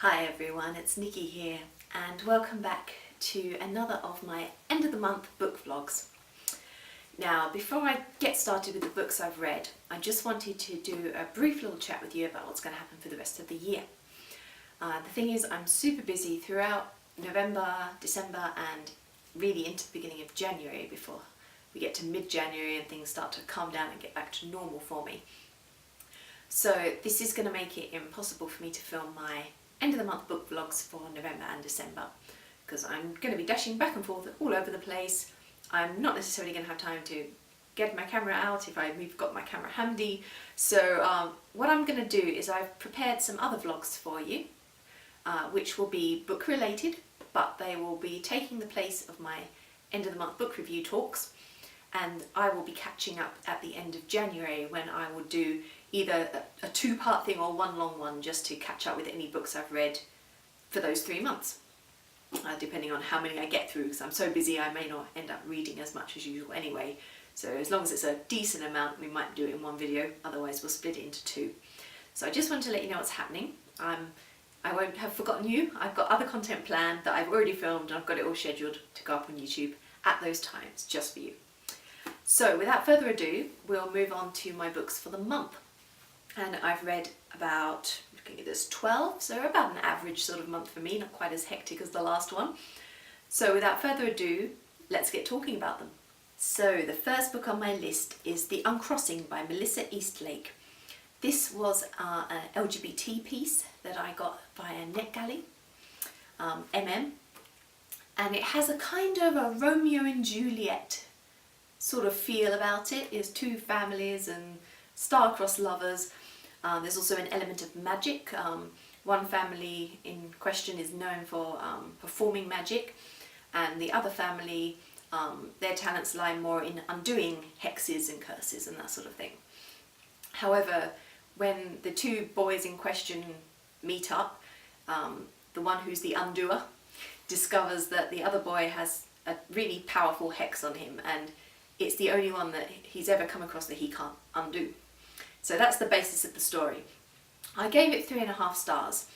Hi everyone, it's Nicki here and welcome back to another of my end of the month book vlogs. Now before I get started with the books I've read, I just wanted to do a brief little chat with you about what's going to happen for the rest of the year. The thing is, I'm super busy throughout November, December and really into the beginning of January before we get to mid-January and things start to calm down and get back to normal for me. So this is going to make it impossible for me to film my end of the month book vlogs for November and December because I'm going to be dashing back and forth all over the place. I'm not necessarily going to have time to get my camera out if we've got my camera handy. So what I'm going to do is I've prepared some other vlogs for you which will be book related, but they will be taking the place of my end of the month book review talks, and I will be catching up at the end of January when I will do either a two-part thing or one long one just to catch up with any books I've read for those 3 months, depending on how many I get through, because I'm so busy I may not end up reading as much as usual anyway. So as long as it's a decent amount, we might do it in one video, otherwise we'll split it into two. So I just wanted to let you know what's happening. I won't have forgotten you. I've got other content planned that I've already filmed and I've got it all scheduled to go up on YouTube at those times, just for you. So without further ado, we'll move on to my books for the month. And I've read about, looking at this, 12, so about an average sort of month for me, not quite as hectic as the last one. So without further ado, let's get talking about them. So the first book on my list is The Uncrossing by Melissa Eastlake. This was an LGBT piece that I got via NetGalley, MM, and it has a kind of a Romeo and Juliet sort of feel about it. It's two families and star-crossed lovers. There's also an element of magic. One family in question is known for performing magic, and the other family, their talents lie more in undoing hexes and curses and that sort of thing. However, when the two boys in question meet up, the one who's the undoer discovers that the other boy has a really powerful hex on him, and it's the only one that he's ever come across that he can't undo. So that's the basis of the story. I gave it 3.5 stars.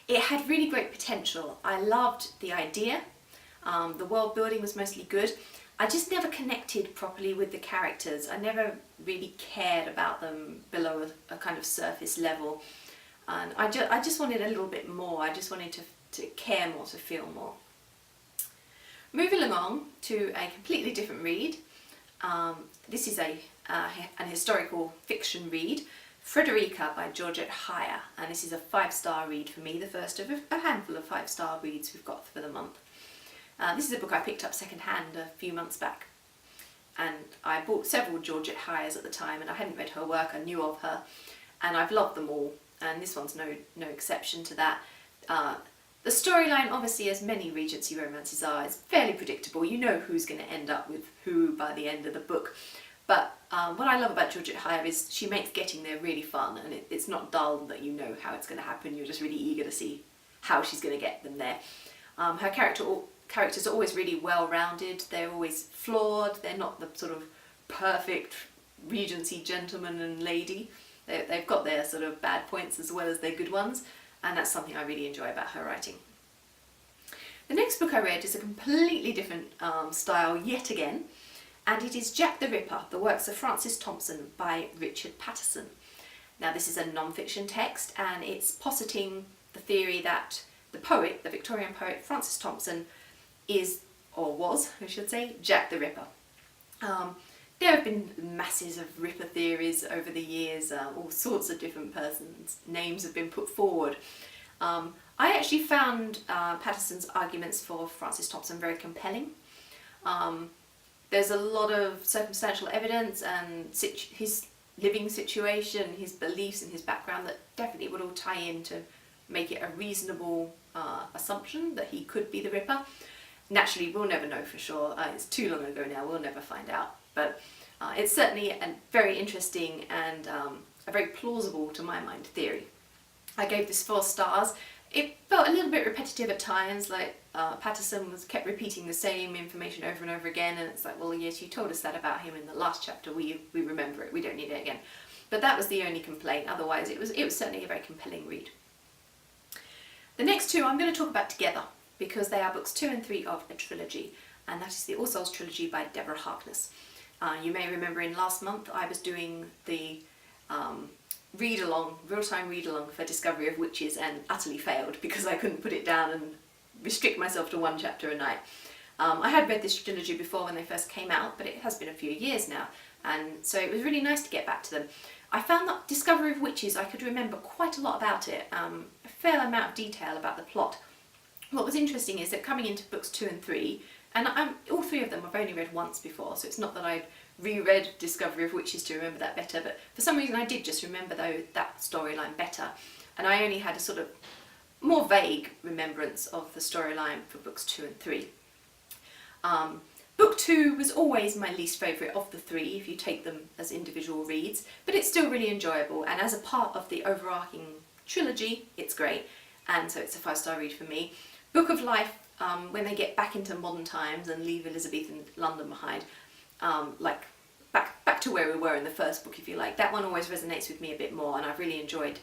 It had really great potential. I loved the idea. The world building was mostly good. I just never connected properly with the characters. I never really cared about them below a kind of surface level. And I just wanted a little bit more. I just wanted to care more, to feel more. Moving along to a completely different read. This is an historical fiction read, Frederica by Georgette, and this is a 5-star read for me, the first of a handful of 5-star reads we've got for the month. This is a book I picked up second-hand a few months back, and I bought several Georgette at the time, and I hadn't read her work, I knew of her, and I've loved them all, and this one's no exception to that. The storyline, obviously, as many Regency romances are, is fairly predictable. You know who's going to end up with who by the end of the book. But what I love about Georgette is she makes getting there really fun, and it's not dull that you know how it's going to happen. You're just really eager to see how she's going to get them there. Her characters are always really well-rounded. They're always flawed. They're not the sort of perfect Regency gentleman and lady. They've got their sort of bad points as well as their good ones. And that's something I really enjoy about her writing. The next book I read is a completely different style yet again, and it is Jack the Ripper, the works of Francis Thompson by Richard Patterson. Now this is a non-fiction text, and it's positing the theory that the poet, the Victorian poet Francis Thompson, is, or was, I should say, Jack the Ripper. There have been masses of Ripper theories over the years, all sorts of different persons' names have been put forward. I actually found Patterson's arguments for Francis Thompson very compelling. There's a lot of circumstantial evidence and his living situation, his beliefs and his background that definitely would all tie in to make it a reasonable assumption that he could be the Ripper. Naturally, we'll never know for sure. It's too long ago now, we'll never find out. But it's certainly a very interesting and a very plausible, to my mind, theory. I gave this 4 stars. It felt a little bit repetitive at times, like Patterson kept repeating the same information over and over again, and it's like, well, yes, you told us that about him in the last chapter, we remember it, we don't need it again. But that was the only complaint, otherwise it was certainly a very compelling read. The next two I'm going to talk about together because they are books 2 and 3 of a trilogy, and that is the All Souls trilogy by Deborah Harkness. You may remember in last month I was doing the read-along, real-time read-along for Discovery of Witches and utterly failed because I couldn't put it down and restrict myself to one chapter a night. I had read this trilogy before when they first came out, but it has been a few years now, and so it was really nice to get back to them. I found that Discovery of Witches, I could remember quite a lot about it, a fair amount of detail about the plot. What was interesting is that coming into books 2 and 3, and all 3 of them I've only read once before, so it's not that I'd reread Discovery of Witches to remember that better, but for some reason I did just remember that storyline better, and I only had a sort of more vague remembrance of the storyline for books 2 and 3. Book 2 was always my least favourite of the 3 if you take them as individual reads, but it's still really enjoyable, and as a part of the overarching trilogy it's great, and so it's a 5-star read for me. Book of Life, when they get back into modern times and leave Elizabethan London behind, like back to where we were in the first book, if you like, that one always resonates with me a bit more, and I've really enjoyed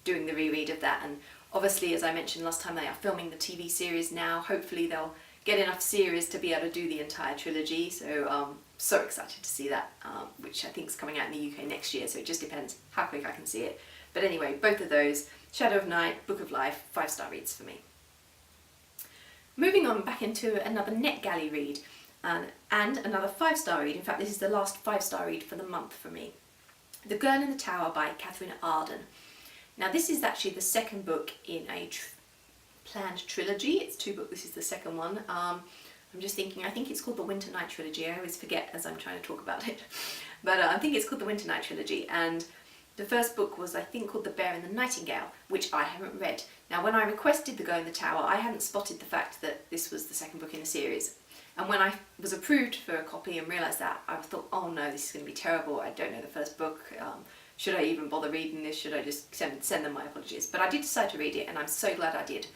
doing the reread of that. And obviously, as I mentioned last time, they are filming the TV series now. Hopefully they'll get enough series to be able to do the entire trilogy, so so excited to see that, which I think is coming out in the UK next year, so it just depends how quick I can see it. But anyway, both of those, Shadow of Night, Book of Life, 5-star reads for me. Moving on back into another NetGalley read, and another 5-star read. In fact, this is the last 5-star read for the month for me. The Girl in the Tower by Katherine Arden. Now this is actually the second book in a planned trilogy. It's 2 books, this is the second one. I'm just thinking, I think it's called the Winter Night Trilogy. I always forget as I'm trying to talk about it. But I think it's called the Winter Night Trilogy, and the first book was, I think, called The Bear and the Nightingale, which I haven't read. Now when I requested The Girl in the Tower, I hadn't spotted the fact that this was the second book in the series. And when I was approved for a copy and realised that, I thought, oh no, this is going to be terrible. I don't know the first book. Should I even bother reading this? Should I just send them my apologies? But I did decide to read it, and I'm so glad I did.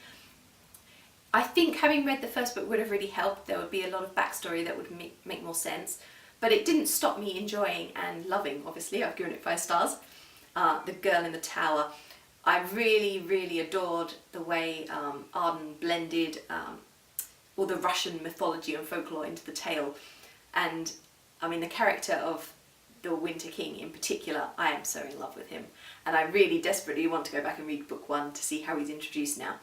I think having read the first book would have really helped. There would be a lot of backstory that would make more sense. But it didn't stop me enjoying and loving, obviously. I've given it 5 stars. The Girl in the Tower. I really, really adored the way Arden blended all the Russian mythology and folklore into the tale. And I mean, the character of the Winter King in particular, I am so in love with him. And I really desperately want to go back and read book 1 to see how he's introduced now.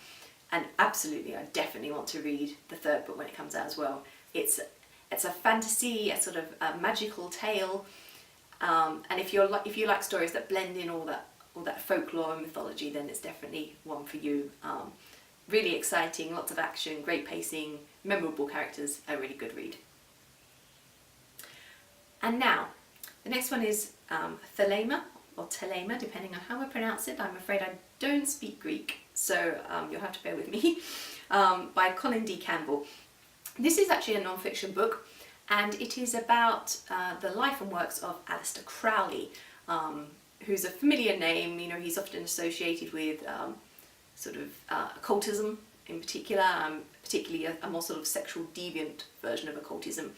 And absolutely, I definitely want to read the 3rd book when it comes out as well. It's a fantasy, a sort of a magical tale. And if you like stories that blend in all that folklore and mythology, then it's definitely one for you. Really exciting, lots of action, great pacing, memorable characters, a really good read. And now, the next one is Thelema, or Thelema, depending on how I pronounce it. I'm afraid I don't speak Greek, so you'll have to bear with me, by Colin D. Campbell. This is actually a non-fiction book, and it is about the life and works of Aleister Crowley, who's a familiar name. You know, he's often associated with sort of occultism in particular, particularly a more sort of sexual deviant version of occultism.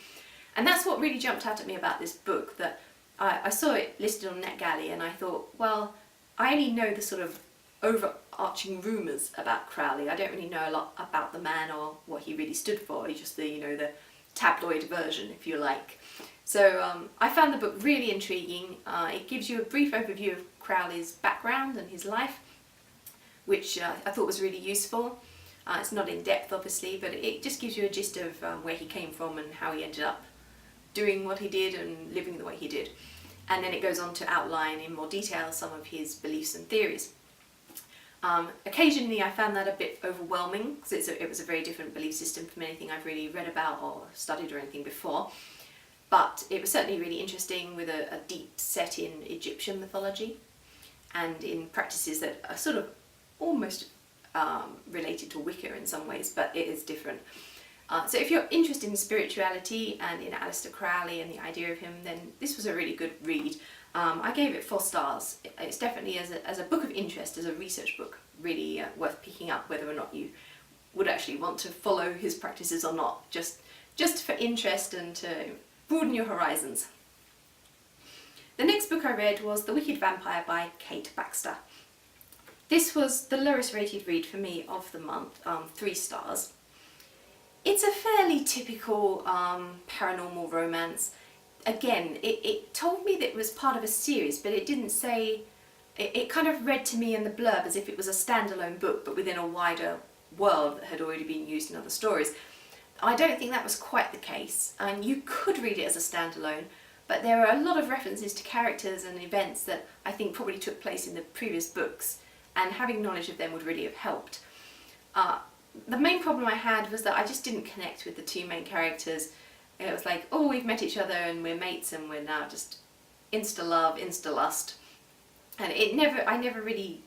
And that's what really jumped out at me about this book, that I saw it listed on NetGalley and I thought, well, I only know the sort of overarching rumours about Crowley. I don't really know a lot about the man or what he really stood for. He's just the, you know, the tabloid version, if you like. So I found the book really intriguing. It gives you a brief overview of Crowley's background and his life, which I thought was really useful. It's not in depth, obviously, but it just gives you a gist of where he came from and how he ended up doing what he did and living the way he did. And then it goes on to outline in more detail some of his beliefs and theories. Occasionally I found that a bit overwhelming, because it was a very different belief system from anything I've really read about or studied or anything before. But it was certainly really interesting, with a deep set in Egyptian mythology and in practices that are sort of almost related to Wicca in some ways, but it is different. So if you're interested in spirituality and in Aleister Crowley and the idea of him, then this was a really good read. I gave it 4 stars. It's definitely, as a book of interest, as a research book, really worth picking up, whether or not you would actually want to follow his practices or not, just for interest and to broaden your horizons. The next book I read was The Wicked Vampire by Kate Baxter. This was the lowest rated read for me of the month, 3 stars. It's a fairly typical paranormal romance. Again, it told me that it was part of a series, but it didn't say, it kind of read to me in the blurb as if it was a standalone book, but within a wider world that had already been used in other stories. I don't think that was quite the case, and you could read it as a standalone, but there are a lot of references to characters and events that I think probably took place in the previous books, and having knowledge of them would really have helped. The main problem I had was that I just didn't connect with the 2 main characters. It was like, oh, we've met each other and we're mates and we're now just insta-love, insta-lust. And I never really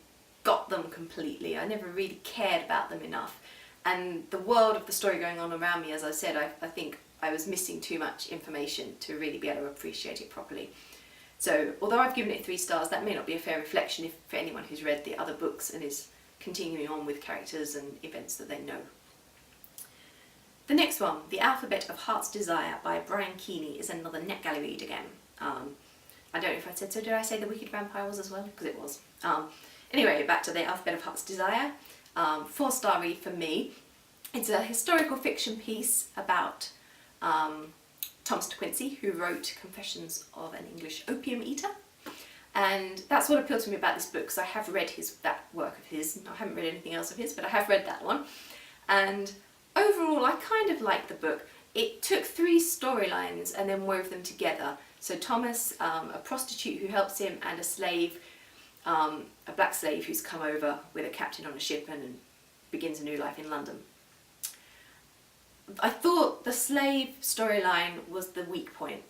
got them completely. I never really cared about them enough. And the world of the story going on around me, as I said, I think I was missing too much information to really be able to appreciate it properly. So, although I've given it 3 stars, that may not be a fair reflection for anyone who's read the other books and is continuing on with characters and events that they know. The next one, The Alphabet of Heart's Desire by Brian Keaney, is another NetGalley read again. I don't know if I said so. Did I say The Wicked Vampire was as well? Because it was. Anyway, back to The Alphabet of Heart's Desire. 4-star read for me. It's a historical fiction piece about Thompson Quincy, who wrote Confessions of an English Opium Eater. And that's what appealed to me about this book, because I have read that work of his. I haven't read anything else of his, but I have read that one. And overall, I kind of liked the book. It took 3 storylines and then wove them together. So Thomas, a prostitute who helps him, and a slave, a black slave who's come over with a captain on a ship and begins a new life in London. I thought the slave storyline was the weak point,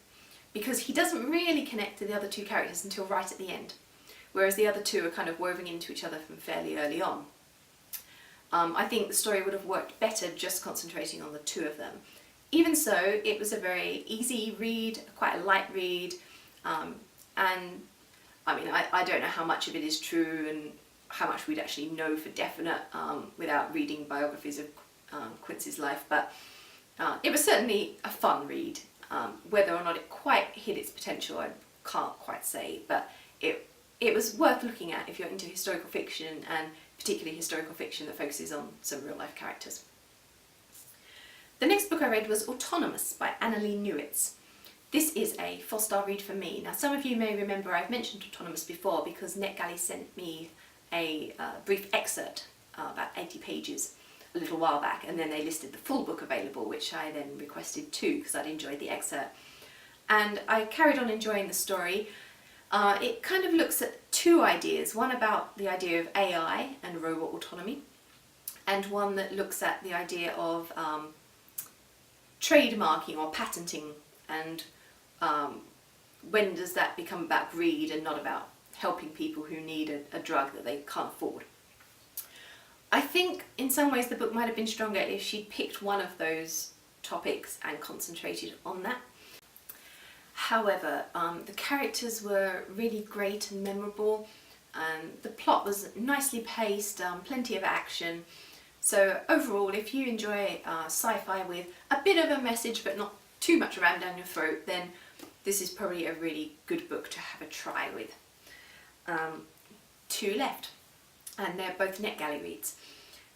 because he doesn't really connect to the other 2 characters until right at the end, whereas the other 2 are kind of woven into each other from fairly early on. I think the story would have worked better just concentrating on the 2 of them. Even so, it was a very easy read, quite a light read, and I mean, I don't know how much of it is true and how much we'd actually know for definite without reading biographies of Quincy's life, but it was certainly a fun read. Whether or not it quite hit its potential, I can't quite say, but it was worth looking at if you're into historical fiction, and particularly historical fiction that focuses on some real life characters. The next book I read was Autonomous by Annalee Newitz. This is a 4-star read for me. Now, some of you may remember I've mentioned Autonomous before because NetGalley sent me a brief excerpt, about 80 pages, a little while back, and then they listed the full book available, which I then requested too because I'd enjoyed the excerpt. And I carried on enjoying the story. It kind of looks at 2 ideas, one about the idea of AI and robot autonomy, and one that looks at the idea of trademarking or patenting, and when does that become about greed and not about helping people who need a drug that they can't afford. I think in some ways the book might have been stronger if she'd picked one of those topics and concentrated on that. However, the characters were really great and memorable, and the plot was nicely paced, plenty of action. So overall, if you enjoy sci-fi with a bit of a message but not too much rammed down your throat, then this is probably a really good book to have a try with. 2 left, and they're both NetGalley reads.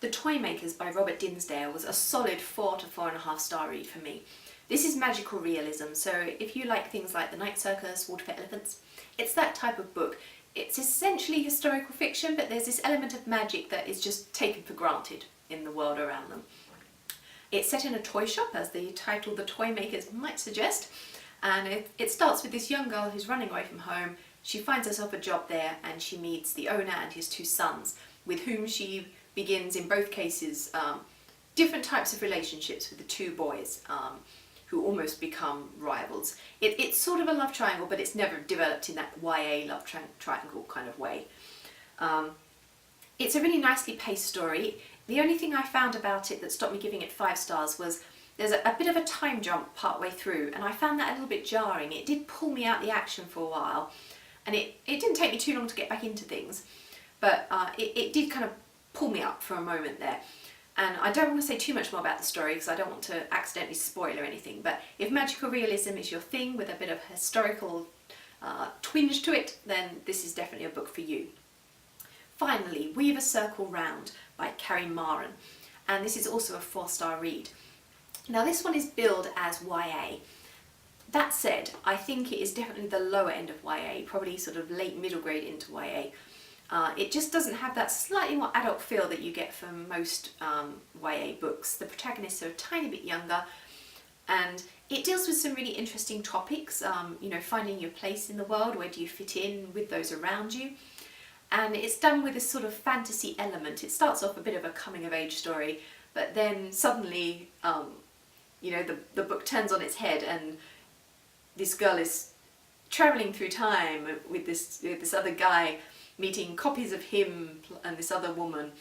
The Toymakers by Robert Dinsdale was a solid 4 to 4.5 star read for me. This is magical realism, so if you like things like The Night Circus, Water for Elephants, it's that type of book. It's essentially historical fiction, but there's this element of magic that is just taken for granted in the world around them. It's set in a toy shop, as the title The Toymakers might suggest, and it starts with this young girl who's running away from home. She finds herself a job there, and she meets the owner and his 2 sons, with whom she begins, in both cases, different types of relationships with the 2 boys, who almost become rivals. It's sort of a love triangle, but it's never developed in that YA love triangle kind of way. It's a really nicely paced story. The only thing I found about it that stopped me giving it 5 stars was there's a bit of a time jump partway through, and I found that a little bit jarring. It did pull me out the action for a while, and it didn't take me too long to get back into things, but it did kind of pull me up for a moment there. And I don't want to say too much more about the story because I don't want to accidentally spoil or anything, but if magical realism is your thing with a bit of historical twinge to it, then this is definitely a book for you. finally, Weave a Circle Round by Kari Maaren, and this is also a 4-star read. Now this one is billed as YA. That said, I think it is definitely the lower end of YA, probably sort of late middle grade into YA. It just doesn't have that slightly more adult feel that you get from most YA books. The protagonists are a tiny bit younger, and it deals with some really interesting topics, you know, finding your place in the world, where do you fit in with those around you. And it's done with this sort of fantasy element. It starts off a bit of a coming of age story, but then suddenly, you know, the book turns on its head, and this girl is travelling through time with this other guy, meeting copies of him and this other woman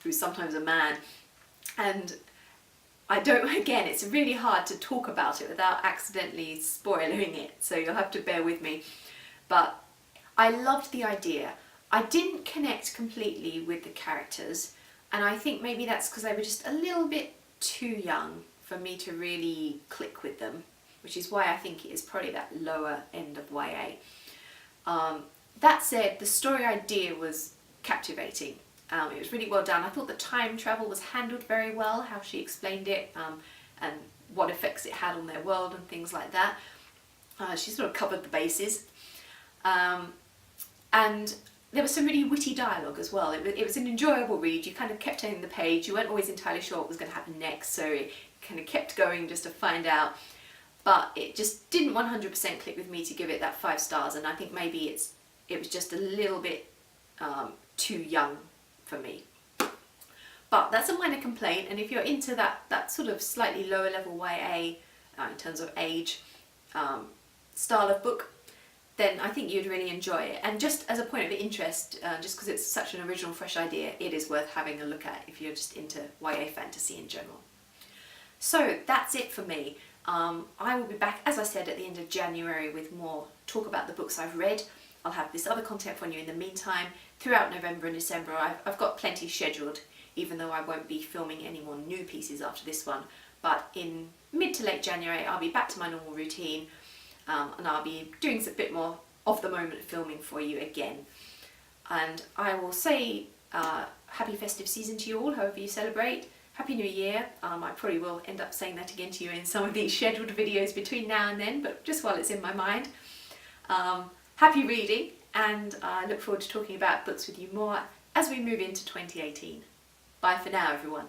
who's sometimes a man. And again, it's really hard to talk about it without accidentally spoiling it, so you'll have to bear with me. But I loved the idea. I didn't connect completely with the characters, and I think maybe that's because they were just a little bit too young for me to really click with them, which is why I think it is probably that lower end of YA. That said, the story idea was captivating. It was really well done. I thought the time travel was handled very well, how she explained it, and what effects it had on their world and things like that. She sort of covered the bases. And there was some really witty dialogue as well. It was an enjoyable read. You kind of kept turning the page. You weren't always entirely sure what was going to happen next, so it kind of kept going just to find out. But it just didn't 100% click with me to give it that 5 stars, and I think maybe it was just a little bit too young for me. But that's a minor complaint, and if you're into that sort of slightly lower level YA in terms of age style of book, then I think you'd really enjoy it. And just as a point of interest, just because it's such an original, fresh idea, it is worth having a look at if you're just into YA fantasy in general. So that's it for me. I will be back, as I said, at the end of January with more talk about the books I've read. I'll have this other content for you in the meantime. Throughout November and December, I've got plenty scheduled, even though I won't be filming any more new pieces after this one. But in mid to late January, I'll be back to my normal routine, and I'll be doing a bit more of-the-moment filming for you again. And I will say happy festive season to you all, however you celebrate. Happy New Year. I probably will end up saying that again to you in some of these scheduled videos between now and then, but just while it's in my mind. Happy reading, and I look forward to talking about books with you more as we move into 2018. Bye for now, everyone.